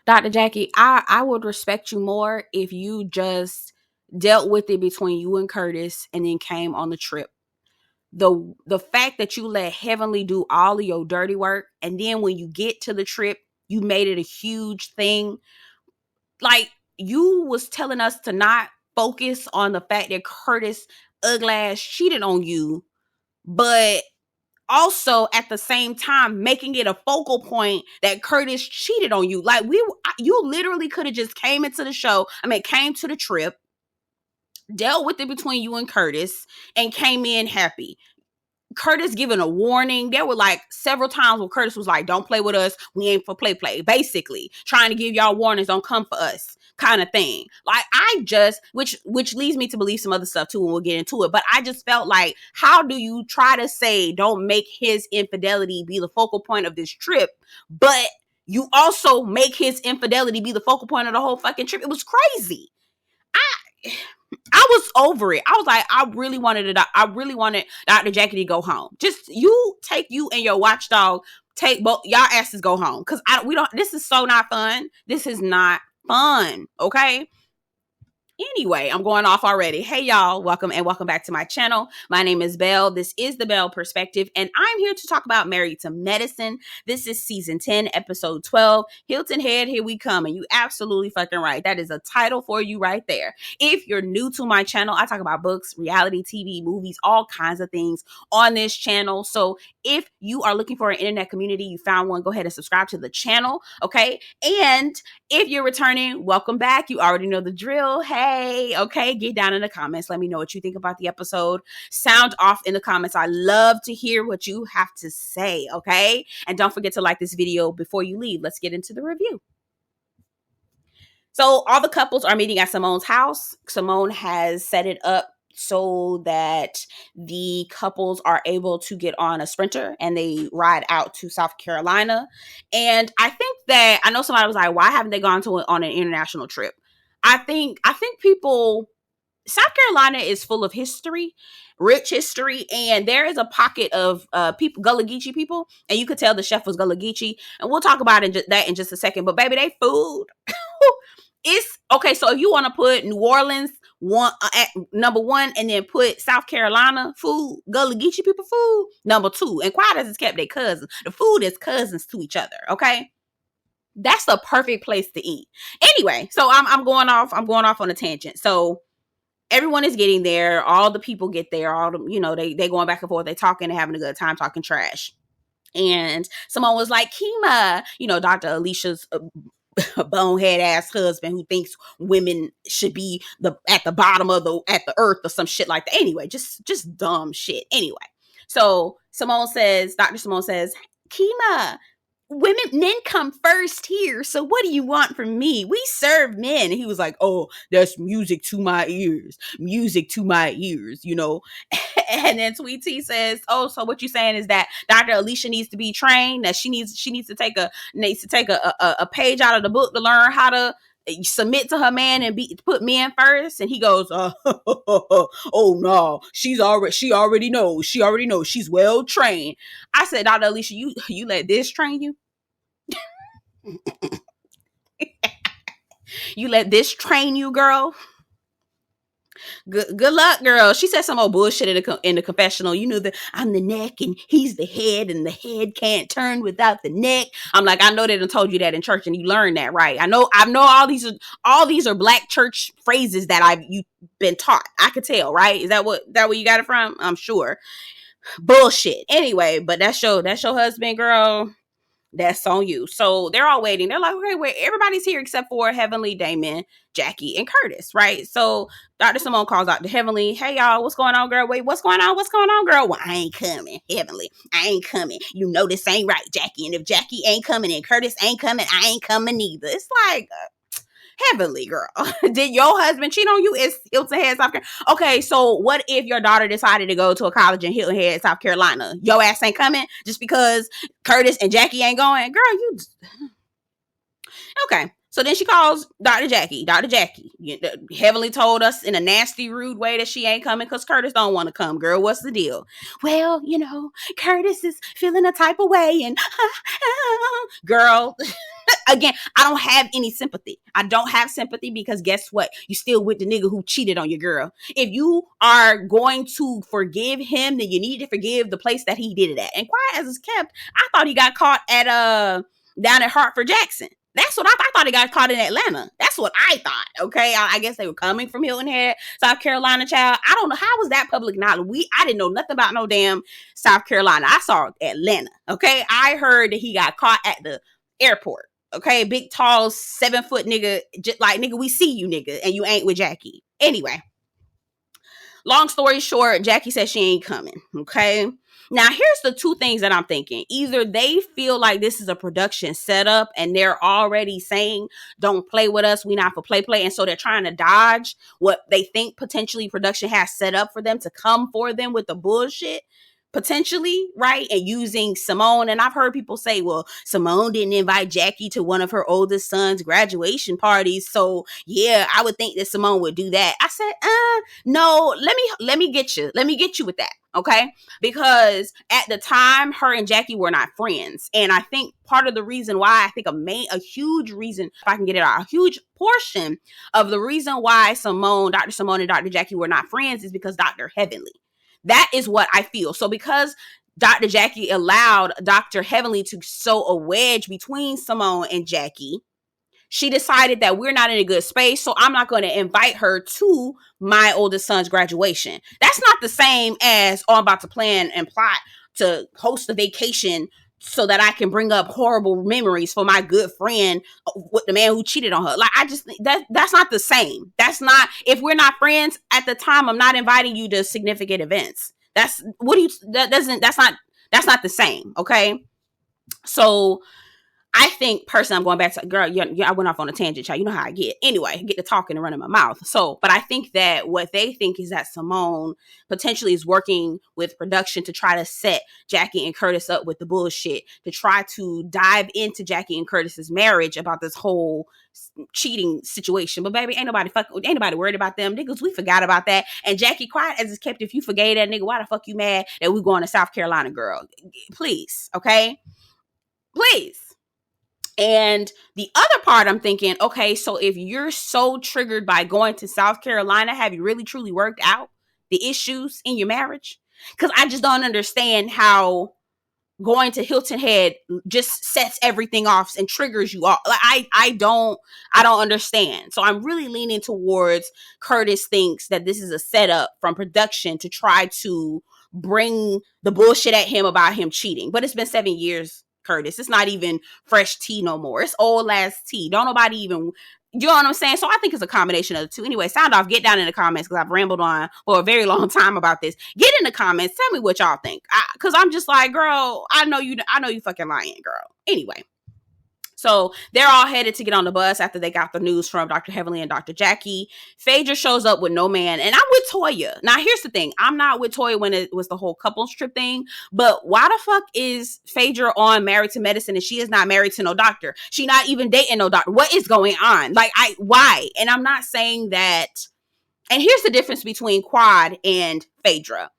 Dr. Jackie, I would respect you more if you just dealt with it between you and Curtis and then came on the trip. The fact that you let Heavenly do all of your dirty work, and then when you get to the trip, you made it a huge thing. Like, you was telling us to not focus on the fact that Curtis ugly ass cheated on you, but also at the same time making it a focal point that Curtis cheated on you. Like, you literally could have just came into the show. I mean, came to the trip, dealt with it between you and Curtis, and came in happy. Curtis giving a warning. There were like several times where Curtis was like, don't play with us. We ain't for play. Basically, trying to give y'all warnings, don't come for us, kind of thing. Like, which leads me to believe some other stuff too, and we'll get into it. But I just felt like, how do you try to say don't make his infidelity be the focal point of this trip, but you also make his infidelity be the focal point of the whole fucking trip? It was crazy. I was over it. I was like, I really wanted Dr. Jackie to go home. Just you and your watchdog, take both y'all asses, go home. Cause we don't, this is so not fun. This is not fun. Okay. Anyway, I'm going off already. Hey, y'all, welcome back to my channel. My name is Belle. This is the Belle Perspective, and I'm here to talk about Married to Medicine. This is season 10, episode 12. Hilton Head, here we come. And you absolutely fucking right. That is a title for you right there. If you're new to my channel, I talk about books, reality TV, movies, all kinds of things on this channel. So if you are looking for an internet community, you found one, go ahead and subscribe to the channel. Okay. And if you're returning, welcome back. You already know the drill. Hey, okay, get down in the comments. Let me know what you think about the episode. Sound off in the comments. I love to hear what you have to say, okay? And don't forget to like this video before you leave. Let's get into the review. So all the couples are meeting at Simone's house. Simone has set it up so that the couples are able to get on a Sprinter and they ride out to South Carolina. And I think that, I know somebody was like, why haven't they gone on an international trip? I think people, South Carolina is full of history, rich history, and there is a pocket of people, Gullah Geechee people, and you could tell the chef was Gullah Geechee, and we'll talk about that in just a second. But baby, they food, it's okay. So if you want to put New Orleans at number one, and then put South Carolina food, Gullah Geechee people food, number two, and quiet as it's kept, they cousins. The food is cousins to each other. Okay. That's the perfect place to eat. Anyway, so I'm going off on a tangent. So everyone is getting there. All the people get there. All the, they going back and forth. They talking, they having a good time, talking trash. And Simone was like, Kima, Dr. Alicia's bonehead ass husband who thinks women should be at the bottom of the earth or some shit like that. Anyway, just dumb shit. Anyway, so Dr. Simone says, Kima, men come first here. So what do you want from me? We serve men. And he was like, oh, that's music to my ears. Music to my ears, And then Sweet Tea says, oh, so what you saying is that Dr. Alicia needs to be trained, that she needs to take a page out of the book to learn how to submit to her man and put men first. And he goes, oh no, she already knows. She's well trained. I said, Dr. Alicia, you let this train you? You let this train you, girl? Good luck, girl. She said some old bullshit in the confessional. You know that I'm the neck and he's the head, and the head can't turn without the neck. I'm like, I know they done told you that in church, and you learned that, right? I know all these are black church phrases that you've been taught. I could tell, right? Is that where you got it from? I'm sure. Bullshit. Anyway, but that's your husband, girl. That's on you. So they're all waiting. They're like, okay, wait, everybody's here except for Heavenly, Damon, Jackie, and Curtis, right? So Dr. Simone calls out to Heavenly, hey, y'all, what's going on, girl? Wait, what's going on? What's going on, girl? Well, I ain't coming. Heavenly, I ain't coming. You know this ain't right, Jackie. And if Jackie ain't coming and Curtis ain't coming, I ain't coming either. It's like, Heavenly, girl, did your husband cheat on you? It's Hilton Head, South Carolina. Okay, so what if your daughter decided to go to a college in Hilton Head, South Carolina? Your ass ain't coming just because Curtis and Jackie ain't going? Girl, you... Okay, so then she calls Dr. Jackie. Dr. Jackie, Heavenly told us in a nasty, rude way that she ain't coming because Curtis don't want to come. Girl, what's the deal? Well, Curtis is feeling a type of way, and girl... Again, I don't have any sympathy. I don't have sympathy because guess what? You still with the nigga who cheated on your girl. If you are going to forgive him, then you need to forgive the place that he did it at. And quiet as it's kept, I thought he got caught at down at Hartford Jackson. That's what I thought he got caught in Atlanta. That's what I thought. Okay, I guess they were coming from Hilton Head, South Carolina. Child, I don't know how was that public knowledge. I didn't know nothing about no damn South Carolina. I saw Atlanta. Okay, I heard that he got caught at the airport. Okay, big tall 7-foot nigga, just like nigga, we see you nigga, and you ain't with Jackie. Anyway, long story short, Jackie says she ain't coming. Okay. Now, here's the two things that I'm thinking. Either they feel like this is a production setup and they're already saying, don't play with us. We not for play. And so they're trying to dodge what they think potentially production has set up for them to come for them with the bullshit. Potentially, right? And using Simone. And I've heard people say, well, Simone didn't invite Jackie to one of her oldest son's graduation parties. So yeah, I would think that Simone would do that. I said, no, let me get you. Let me get you with that. Okay. Because at the time, her and Jackie were not friends. And I think part of the reason why, I think a huge reason, if I can get it out, a huge portion of the reason why Dr. Simone and Dr. Jackie were not friends is because Dr. Heavenly. That is what I feel. So because Dr. Jackie allowed Dr. Heavenly to sow a wedge between Simone and Jackie, she decided that we're not in a good space, so I'm not going to invite her to my oldest son's graduation. That's not the same as, I'm about to plan and plot to host a vacation so that I can bring up horrible memories for my good friend with the man who cheated on her. Like, I just, that's not the same. That's not, if we're not friends at the time, I'm not inviting you to significant events. That's not the same. Okay. So I think personally, I'm going back to, girl, I went off on a tangent, child. You know how I get. Anyway, I get to talking and running my mouth. So, but I think that what they think is that Simone potentially is working with production to try to set Jackie and Curtis up with the bullshit, to try to dive into Jackie and Curtis's marriage about this whole cheating situation. But baby, ain't nobody worried about them niggas. We forgot about that. And Jackie, quiet as it's kept, if you forgave that nigga, why the fuck you mad that we going to South Carolina, girl? Please, okay? Please. And the other part, I'm thinking, okay, so if you're so triggered by going to South Carolina, have you really truly worked out the issues in your marriage? Because I just don't understand how going to Hilton Head just sets everything off and triggers you off. Like, I don't understand. So I'm really leaning towards Curtis thinks that this is a setup from production to try to bring the bullshit at him about him cheating. But it's been 7 years, Curtis. It's not even fresh tea no more. It's old ass tea. Don't nobody even, you know what I'm saying? So I think it's a combination of the two. Anyway, sound off, get down in the comments because I've rambled on for a very long time about this. Get in the comments. Tell me what y'all think. Because I'm just like, girl, I know you fucking lying, girl. Anyway. So they're all headed to get on the bus after they got the news from Dr. Heavenly and Dr. Jackie. Phaedra shows up with no man. And I'm with Toya. Now, here's the thing. I'm not with Toya when it was the whole couples trip thing. But why the fuck is Phaedra on Married to Medicine and she is not married to no doctor? She not even dating no doctor. What is going on? Like, why? And I'm not saying that. And here's the difference between Quad and Phaedra.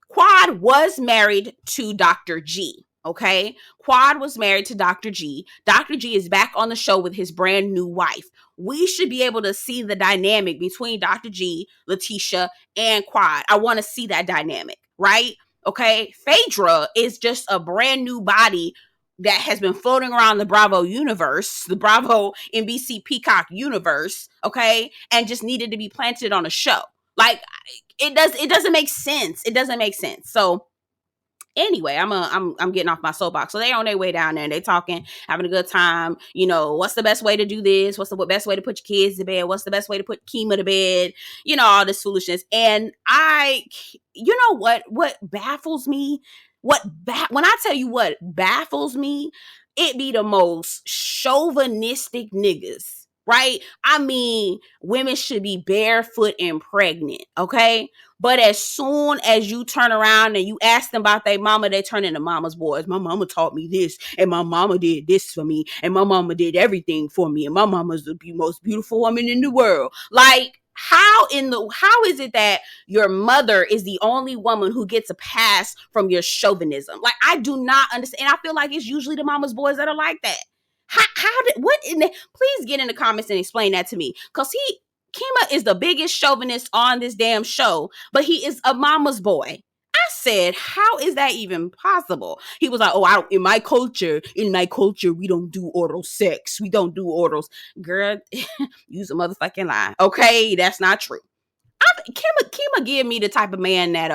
Quad was married to Dr. G. Okay. Quad was married to Dr. G. Dr. G is back on the show with his brand new wife. We should be able to see the dynamic between Dr. G, Letitia, and Quad. I want to see that dynamic, right? Okay. Phaedra is just a brand new body that has been floating around the Bravo universe, the Bravo NBC Peacock universe. Okay. And just needed to be planted on a show. Like, it doesn't make sense. It doesn't make sense. So, anyway, I'm getting off my soapbox. So they're on their way down there and they talking, having a good time. You know, what's the best way to do this? What's the best way to put your kids to bed? What's the best way to put Kima to bed? You know, all this foolishness. And you know what baffles me? When I tell you what baffles me, it be the most chauvinistic niggas. Right? I mean, women should be barefoot and pregnant, okay? But as soon as you turn around and you ask them about their mama, they turn into mama's boys. My mama taught me this, and my mama did this for me, and my mama did everything for me, and my mama's the most beautiful woman in the world. Like, how is it that your mother is the only woman who gets a pass from your chauvinism? Like, I do not understand. And I feel like it's usually the mama's boys that are like that. How did what in the, please get in the comments and explain that to me. Cause Kima is the biggest chauvinist on this damn show, but he is a mama's boy. I said, how is that even possible? He was like, oh, I don't, in my culture, we don't do oral sex. We don't do orals. Girl, use a motherfucking lie. Okay, that's not true. Kima give me the type of man that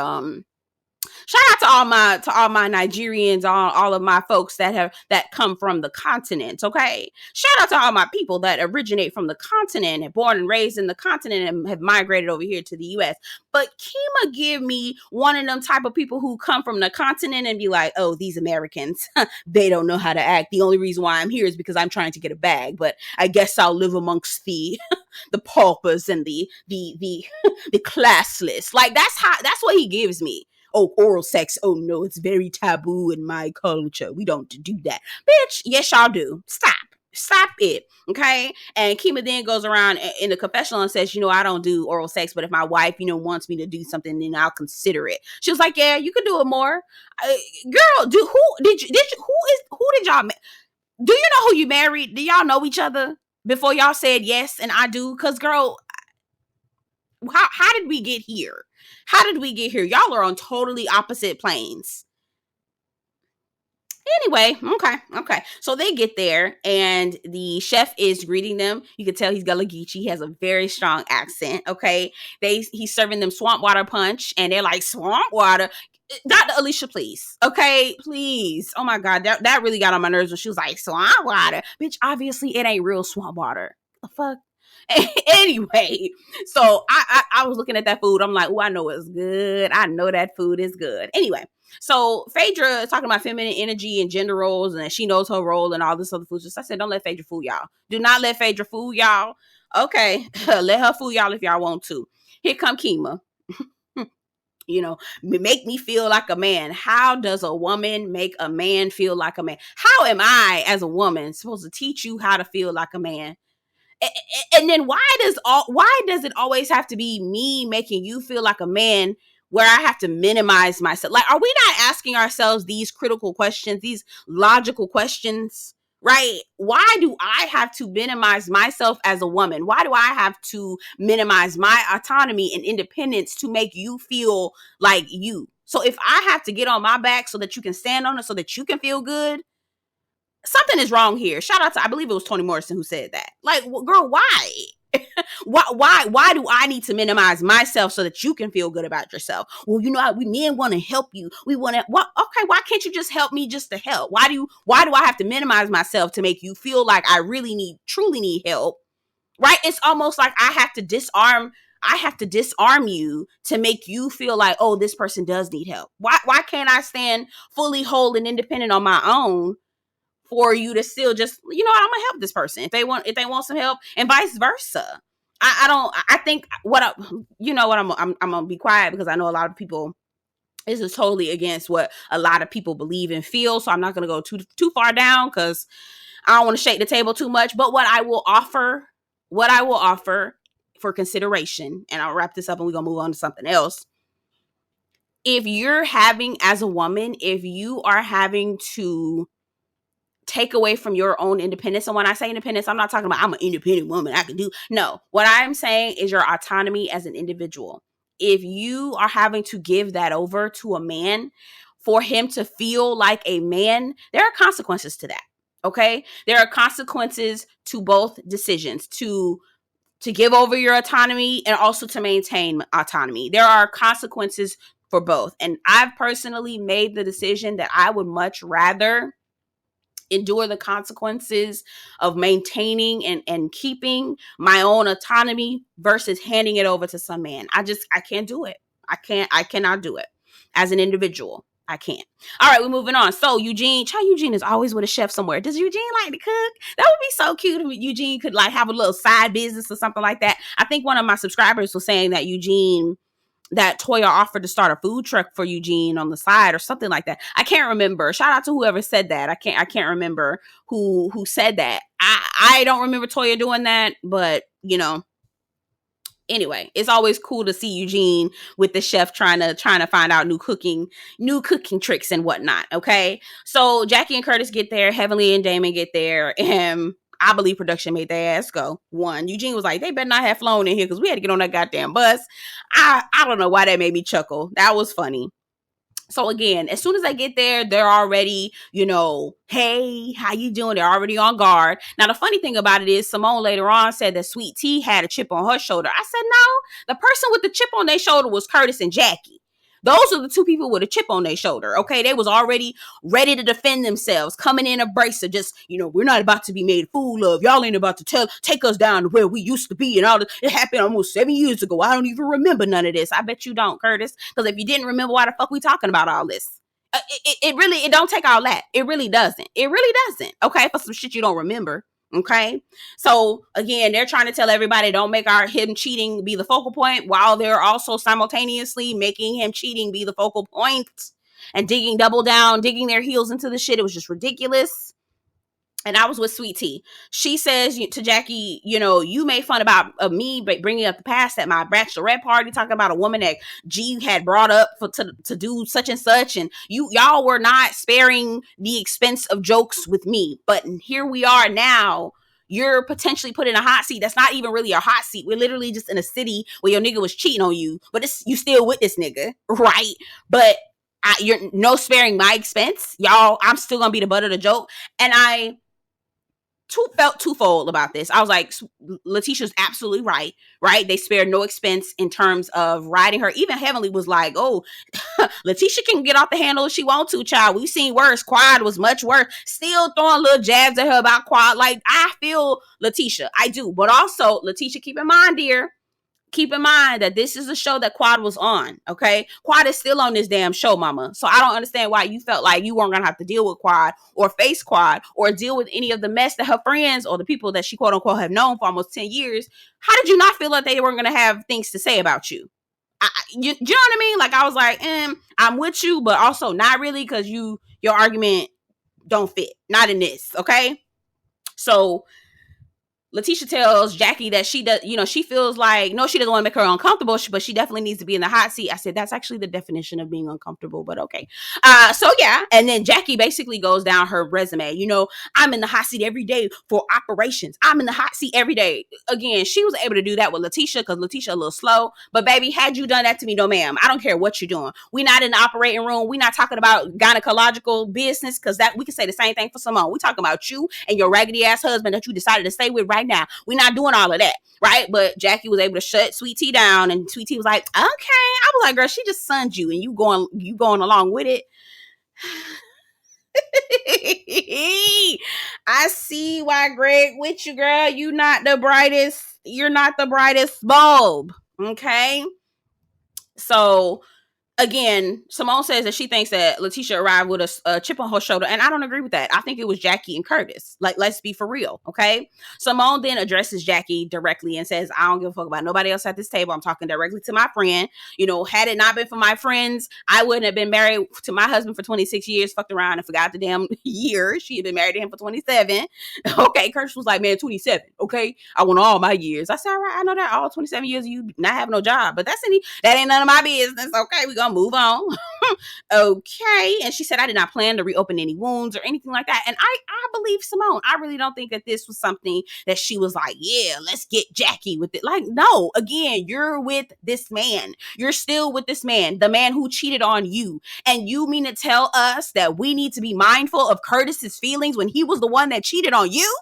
shout out to all my Nigerians, all of my folks that come from the continent. Okay, shout out to all my people that originate from the continent and born and raised in the continent and have migrated over here to the U.S. But Kima give me one of them type of people who come from the continent and be like, oh, these Americans, they don't know how to act. The only reason why I'm here is because I'm trying to get a bag. But I guess I'll live amongst the paupers and the classless. Like that's what he gives me. Oh, oral sex. Oh no, it's very taboo in my culture. We don't do that. Bitch, yes, y'all do. Stop it. Okay. And Kima then goes around in the confessional and says, I don't do oral sex, but if my wife, wants me to do something, then I'll consider it. She was like, yeah, you could do it more. Girl, who did y'all, do you know who you married? Do y'all know each other before y'all said yes and I do? Cause girl, how did we get here? How did we get here? Y'all are on totally opposite planes. Anyway, okay. So they get there and the chef is greeting them. You can tell he's Gullah Geechee. He has a very strong accent. Okay. He's serving them swamp water punch and they're like, swamp water? Dr. Alicia, please. Okay, please. Oh my God. That really got on my nerves when she was like, swamp water. Bitch, obviously it ain't real swamp water. The fuck? Anyway, so I was looking at that food. I'm like, oh, I know it's good. I know that food is good. Anyway, so Phaedra is talking about feminine energy and gender roles, and she knows her role and all this other food. Just I said, don't let Phaedra fool y'all. Do not let Phaedra fool y'all. Okay, let her fool y'all if y'all want to. Here come Kima. Make me feel like a man. How does a woman make a man feel like a man? How am I, as a woman, supposed to teach you how to feel like a man? And then why does it always have to be me making you feel like a man where I have to minimize myself? Like, are we not asking ourselves these critical questions, these logical questions, right? Why do I have to minimize myself as a woman? Why do I have to minimize my autonomy and independence to make you feel like you? So if I have to get on my back so that you can stand on it, so that you can feel good, something is wrong here. Shout out to, I believe it was Toni Morrison who said that. Like, girl, why? why do I need to minimize myself so that you can feel good about yourself? Well, we men want to help you. We want to, okay, why can't you just help me just to help? Why do I have to minimize myself to make you feel like I truly need help? Right? It's almost like I have to disarm you to make you feel like, oh, this person does need help. Why can't I stand fully whole and independent on my own for you to still just, I'm gonna help this person if they want some help, and vice versa. I think I'm gonna be quiet because I know a lot of people, this is totally against what a lot of people believe and feel. So I'm not gonna go too far down because I don't want to shake the table too much. But what I will offer for consideration, and I'll wrap this up and we're gonna move on to something else. If you're having, as a woman, if you are having to take away from your own independence. And when I say independence, I'm not talking about I'm an independent woman. I can do. No, what I'm saying is your autonomy as an individual. If you are having to give that over to a man for him to feel like a man, there are consequences to that. Okay. There are consequences to both decisions, to give over your autonomy and also to maintain autonomy. There are consequences for both. And I've personally made the decision that I would much rather endure the consequences of maintaining and keeping my own autonomy versus handing it over to some man. I can't do it. I cannot do it as an individual. I can't. All right, we're moving on. So Eugene is always with a chef somewhere. Does Eugene like to cook? That would be so cute if Eugene could like have a little side business or something like that. I think one of my subscribers was saying that that Toya offered to start a food truck for Eugene on the side or something like that. I can't remember. Shout out to whoever said that. I can't remember who said that. I don't remember Toya doing that, but Anyway, it's always cool to see Eugene with the chef trying to find out new cooking tricks and whatnot. Okay, so Jackie and Curtis get there, Heavenly and Damon get there, and I believe production made their ass go. One, Eugene was like, they better not have flown in here because we had to get on that goddamn bus. I don't know why that made me chuckle. That was funny. So again, as soon as I get there, they're already, hey, how you doing? They're already on guard. Now, the funny thing about it is Simone later on said that Sweet Tea had a chip on her shoulder. I said, no, the person with the chip on their shoulder was Curtis and Jackie. Those are the two people with a chip on their shoulder. Okay, they was already ready to defend themselves, coming in abrasive. Just we're not about to be made a fool of. Y'all ain't about to take us down to where we used to be and all. It happened almost 7 years ago. I don't even remember none of this. I bet you don't, Curtis. Because if you didn't remember, why the fuck we talking about all this? It don't take all that. It really doesn't. It really doesn't. Okay, for some shit you don't remember. Okay, so again, they're trying to tell everybody don't make him cheating be the focal point, while they're also simultaneously making him cheating be the focal point and digging their heels into the shit. It was just ridiculous. And I was with Sweet Tea. She says to Jackie, you made fun about me bringing up the past at my bachelorette party, talking about a woman that G had brought up to do such and such. And y'all were not sparing the expense of jokes with me. But here we are now. You're potentially put in a hot seat. That's not even really a hot seat. We're literally just in a city where your nigga was cheating on you. But you still with this nigga, right? But you're no sparing my expense. Y'all, I'm still going to be the butt of the joke. And I felt twofold about this. I was like, Letitia's absolutely right? They spared no expense in terms of riding her. Even Heavenly was like, oh, Letitia can get off the handle if she want to, child. We've seen worse. Quad was much worse. Still throwing little jabs at her about Quad. Like, I feel Letitia. I do. But also, Letitia, keep in mind, dear, that this is a show that Quad was on, okay? Quad is still on this damn show, mama. So I don't understand why you felt like you weren't going to have to deal with Quad or face Quad or deal with any of the mess that her friends or the people that she quote-unquote have known for almost 10 years. How did you not feel like they weren't going to have things to say about you? You know what I mean? Like, I was like, I'm with you, but also not really, because your argument don't fit. Not in this, okay? So Letitia tells Jackie that she does, she feels like, no, she doesn't want to make her uncomfortable, but she definitely needs to be in the hot seat. I said, that's actually the definition of being uncomfortable, but okay. So yeah. And then Jackie basically goes down her resume. I'm in the hot seat every day for operations. I'm in the hot seat every day. Again, she was able to do that with Letitia because Letitia a little slow, but baby, had you done that to me, no ma'am, I don't care what you're doing. We're not in the operating room. We're not talking about gynecological business, because that we can say the same thing for Simone. We're talking about you and your raggedy ass husband that you decided to stay with right now. We're not doing all of that, right? But Jackie was able to shut Sweet Tea down, and Sweet Tea was like, okay. I was like, girl, she just sunned you and you going along with it. I see why Greg with you, girl. You're not the brightest bulb. Okay. So again, Simone says that she thinks that Letitia arrived with a chip on her shoulder, and I don't agree with that. I think it was Jackie and Curtis. Like, let's be for real, okay? Simone then addresses Jackie directly and says, I don't give a fuck about nobody else at this table. I'm talking directly to my friend. Had it not been for my friends, I wouldn't have been married to my husband for 26 years, fucked around and forgot the damn year. She had been married to him for 27. Okay, Curtis was like, man, 27, okay? I want all my years. I said, all right, I know that all 27 years of you not having no job, but that ain't none of my business, okay? We gonna move on. Okay. And she said, I did not plan to reopen any wounds or anything like that. And I believe Simone. I really don't think that this was something that she was like, yeah, let's get Jackie with it. Like, no, again, you're with this man. You're still with this man, the man who cheated on you. And you mean to tell us that we need to be mindful of Curtis's feelings when he was the one that cheated on you?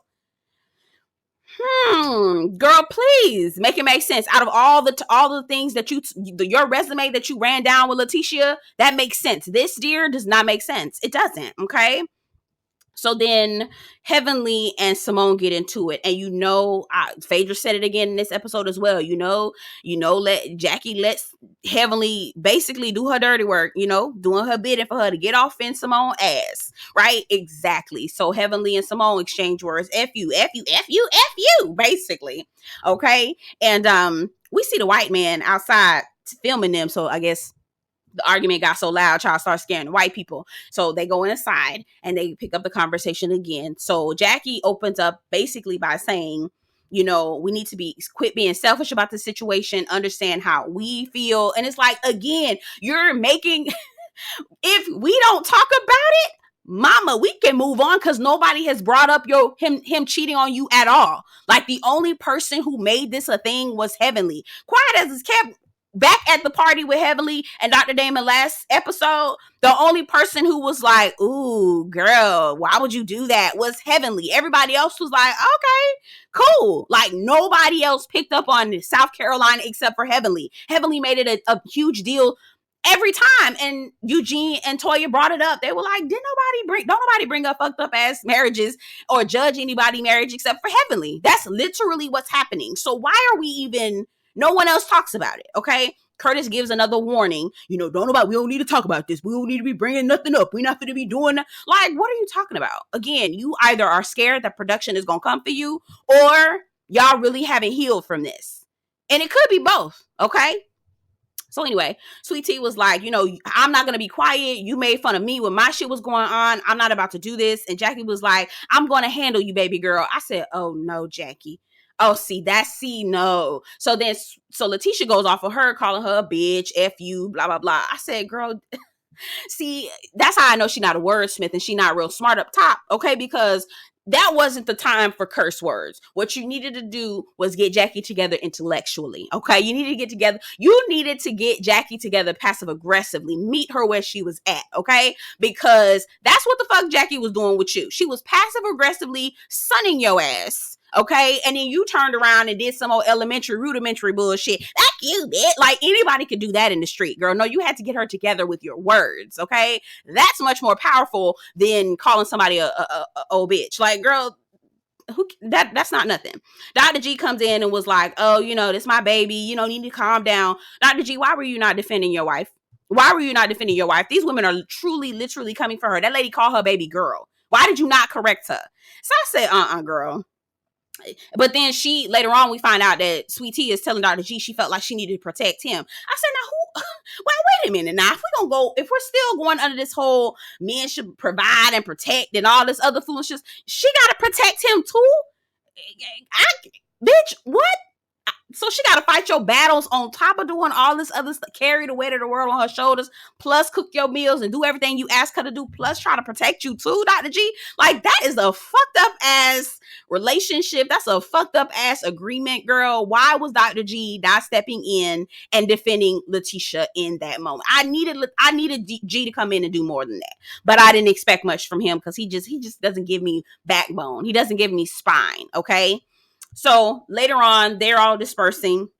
Girl, please make it make sense. Out of all the things that your resume that you ran down with Letitia, that makes sense. This, dear, does not make sense. It doesn't. Okay. So then Heavenly and Simone get into it. And Phaedra said it again in this episode as well. Let Jackie lets Heavenly basically do her dirty work, doing her bidding for her to get off in Simone's ass. Right? Exactly. So Heavenly and Simone exchange words. F you, F you, F you, F you, basically. Okay. And we see the white man outside filming them. So I guess the argument got so loud, y'all start scaring the white people. So they go inside and they pick up the conversation again. So Jackie opens up basically by saying we need to quit being selfish about the situation, understand how we feel. And it's like, again, you're making, if we don't talk about it, mama, we can move on, because nobody has brought up him cheating on you at all. Like, the only person who made this a thing was Heavenly. Quiet as it's kept, back at the party with Heavenly and Dr. Damon last episode, the only person who was like, ooh, girl, why would you do that, was Heavenly. Everybody else was like, okay, cool. Like, nobody else picked up on South Carolina except for Heavenly. Heavenly made it a huge deal every time. And Eugene and Toya brought it up. They were like, don't nobody bring up fucked up ass marriages or judge anybody marriage except for Heavenly. That's literally what's happening. So why are we even, no one else talks about it, okay? Curtis gives another warning. We don't need to talk about this. We don't need to be bringing nothing up. We're not going to be doing that. Like, what are you talking about? Again, you either are scared that production is going to come for you, or y'all really haven't healed from this. And it could be both, okay? So anyway, Sweet Tea was like, I'm not going to be quiet. You made fun of me when my shit was going on. I'm not about to do this. And Jackie was like, I'm going to handle you, baby girl. I said, oh, no, Jackie. Oh, no. So Letitia goes off of her, calling her a bitch, F you, blah, blah, blah. I said, girl, see, that's how I know she's not a wordsmith and she not real smart up top, okay? Because that wasn't the time for curse words. What you needed to do was get Jackie together intellectually, okay? You needed to get Jackie together passive aggressively, meet her where she was at, okay? Because that's what the fuck Jackie was doing with you. She was passive aggressively sunning your ass, okay? And then you turned around and did some old rudimentary bullshit. Like, you bitch. Like, anybody could do that in the street, girl. No, you had to get her together with your words, okay? That's much more powerful than calling somebody a old bitch. Like, girl, that's not nothing. Dr. G comes in and was like, oh, this my baby. You need to calm down. Dr. G, why were you not defending your wife? Why were you not defending your wife? These women are truly, literally coming for her. That lady called her baby girl. Why did you not correct her? So I said, girl. But then later on, we find out that Sweet Tea is telling Dr. G she felt like she needed to protect him. I said, now well, wait a minute. Now, if we're still going under this whole men should provide and protect and all this other foolishness, she got to protect him too? Bitch, what? So she got to fight your battles on top of doing all this other stuff, carry the weight of the world on her shoulders, plus cook your meals and do everything you ask her to do, plus try to protect you too, Dr. G? Like, that is a fucked up ass relationship. That's a fucked up ass agreement, girl. Why was Dr. G not stepping in and defending Letitia in that moment? I needed G to come in and do more than that, but I didn't expect much from him because he just doesn't give me backbone. He doesn't give me spine, okay? So later on, they're all dispersing.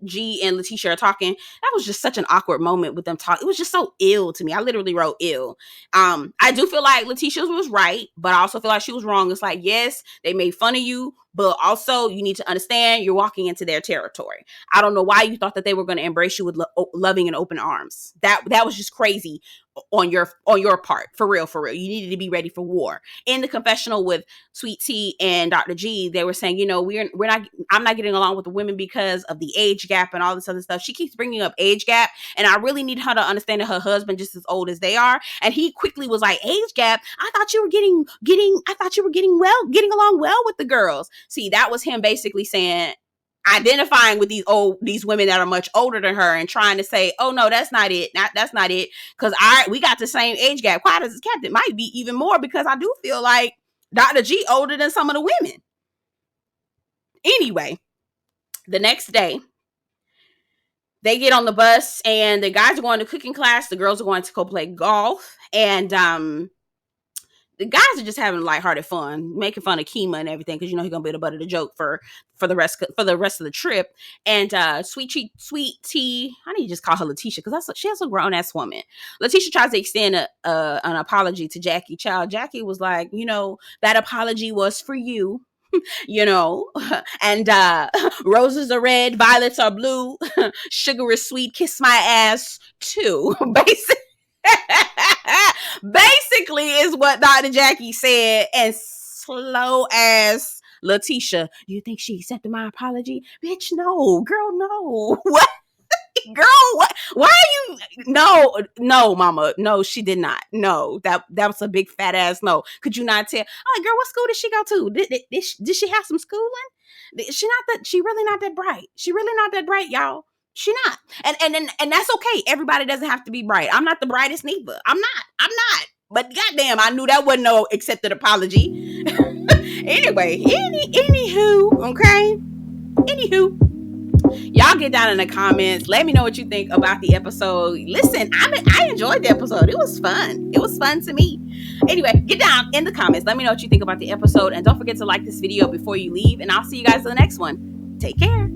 G and Letitia are talking. That was just such an awkward moment with them talking. It was just so ill to me. I literally wrote ill. I do feel like Letitia was right, but I also feel like she was wrong. It's like, yes, they made fun of you, but also you need to understand you're walking into their territory. I don't know why you thought that they were going to embrace you with loving and open arms. That was just crazy on your part. For real. You needed to be ready for war. In the confessional with Sweet Tea and Dr. G, they were saying, I'm not getting along with the women because of the age gap and all this other stuff. She keeps bringing up age gap, and I really need her to understand that her husband just as old as they are. And he quickly was like, age gap? I thought you were getting along well with the girls. See, that was him basically saying, identifying with these women that are much older than her and trying to say, oh no, that's not it. That's not it. Because we got the same age gap. Quiet as it's kept, it might be even more, because I do feel like Dr. G older than some of the women. Anyway, the next day, they get on the bus and the guys are going to cooking class. The girls are going to go play golf. And the guys are just having lighthearted fun, making fun of Kima and everything, because he's gonna be the butt of the joke for the rest of the trip. And Sweet Tea, I need to just call her Letitia, because she's a grown ass woman. Letitia tries to extend an apology to Jackie. Jackie was like, that apology was for you. And roses are red, violets are blue, sugar is sweet, kiss my ass too. Basically is what Dr. Jackie said. And slow ass Letitia, you think she accepted my apology? Bitch, no. Girl, no. What? Girl, what? Why are you? No, mama. No, she did not. No, that was a big fat ass no. Could you not tell? I'm like, girl, what school did she go to? Did she have some schooling? She not that. She really not that bright. She really not that bright, y'all. She not. And that's okay. Everybody doesn't have to be bright. I'm not the brightest neither. I'm not. But goddamn, I knew that wasn't no accepted apology. Anyway, anywho, okay. Anywho, y'all get down in the comments. Let me know what you think about the episode. Listen, I enjoyed the episode. It was fun. It was fun to me. Anyway, get down in the comments. Let me know what you think about the episode. And don't forget to like this video before you leave. And I'll see you guys in the next one. Take care.